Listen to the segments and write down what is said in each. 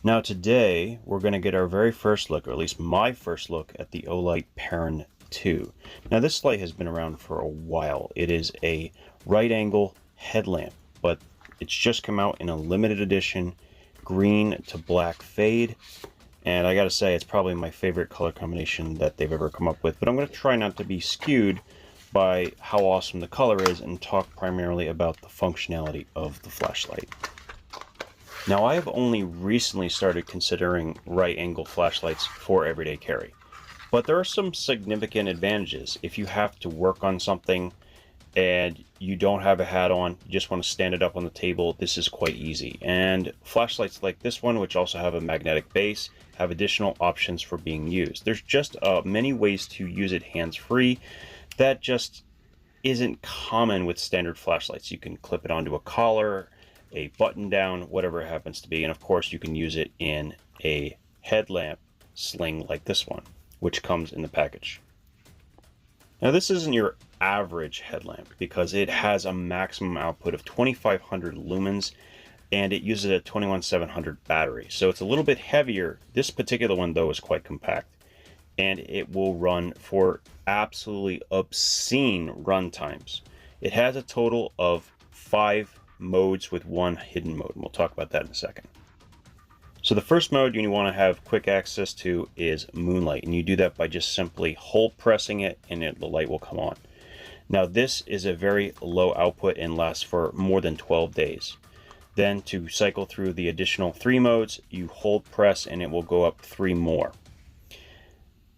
Now today we're going to get our very first look, or at least my first look, at the Olight Perun 2. Now this light has been around for a while. It is a right angle headlamp, but it's just come out in a limited edition green to black fade. And I gotta say, it's probably my favorite color combination that they've ever come up with. But I'm gonna try not to be skewed by how awesome the color is and talk primarily about the functionality of the flashlight. Now, I have only recently started considering right angle flashlights for everyday carry, but there are some significant advantages. If you have to work on something and you don't have a hat on, you just want to stand it up on the table, this is quite easy. And flashlights like this one, which also have a magnetic base, have additional options for being used. There's just many ways to use it hands-free that just isn't common with standard flashlights. You can clip it onto a collar, a button down, whatever it happens to be. And of course you can use it in a headlamp sling like this one, which comes in the package. Now this isn't your average headlamp because it has a maximum output of 2500 lumens and it uses a 21700 battery. So it's a little bit heavier. This particular one though is quite compact and it will run for absolutely obscene run times. It has a total of 5 modes with one hidden mode, and we'll talk about that in a second. So the first mode you want to have quick access to is Moonlight, and you do that by just simply hold pressing it and the light will come on. Now this is a very low output and lasts for more than 12 days. Then to cycle through the additional 3 modes, you hold press and it will go up 3 more.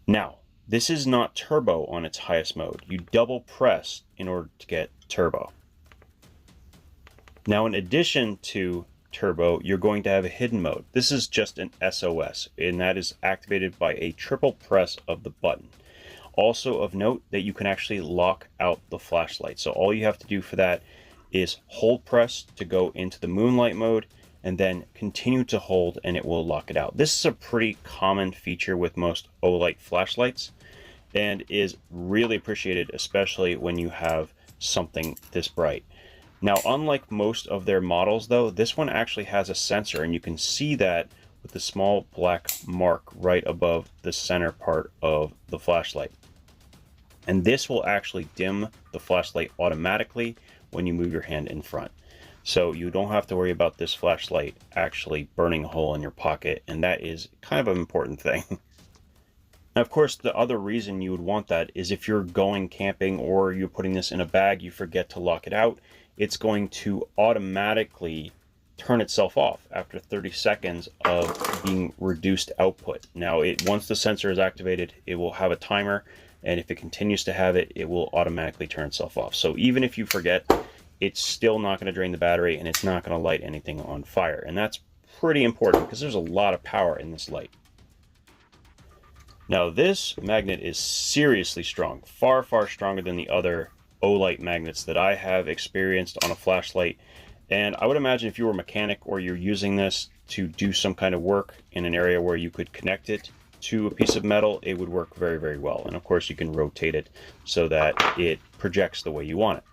Now this is not turbo on its highest mode. You double press in order to get turbo. Now in addition to turbo, you're going to have a hidden mode. This is just an SOS, and that is activated by a triple press of the button. Also of note that you can actually lock out the flashlight. So all you have to do for that is hold press to go into the Moonlight mode and then continue to hold and it will lock it out. This is a pretty common feature with most Olight flashlights and is really appreciated, especially when you have something this bright. Now, unlike most of their models though, this one actually has a sensor, and you can see that with the small black mark right above the center part of the flashlight. And this will actually dim the flashlight automatically when you move your hand in front. So you don't have to worry about this flashlight actually burning a hole in your pocket, and that is kind of an important thing. Now, of course, the other reason you would want that is if you're going camping or you're putting this in a bag, you forget to lock it out, it's going to automatically turn itself off after 30 seconds of being reduced output. Now, once the sensor is activated, it will have a timer, and if it continues to have it, it will automatically turn itself off. So even if you forget, it's still not going to drain the battery and it's not going to light anything on fire. And that's pretty important because there's a lot of power in this light. Now this magnet is seriously strong, far, far stronger than the other Olight magnets that I have experienced on a flashlight. And I would imagine if you were a mechanic or you're using this to do some kind of work in an area where you could connect it to a piece of metal, it would work very, very well. And of course you can rotate it so that it projects the way you want it.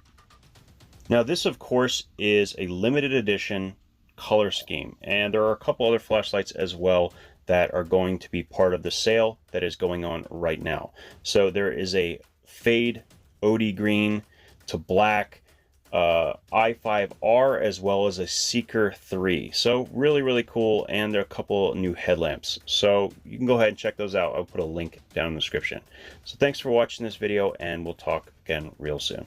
Now this of course is a limited edition color scheme, and there are a couple other flashlights as well that are going to be part of the sale that is going on right now. So there is a fade OD green to black i5R, as well as a Seeker 3. So really, really cool, and there are a couple new headlamps. So you can go ahead and check those out. I'll put a link down in the description. So thanks for watching this video, and we'll talk again real soon.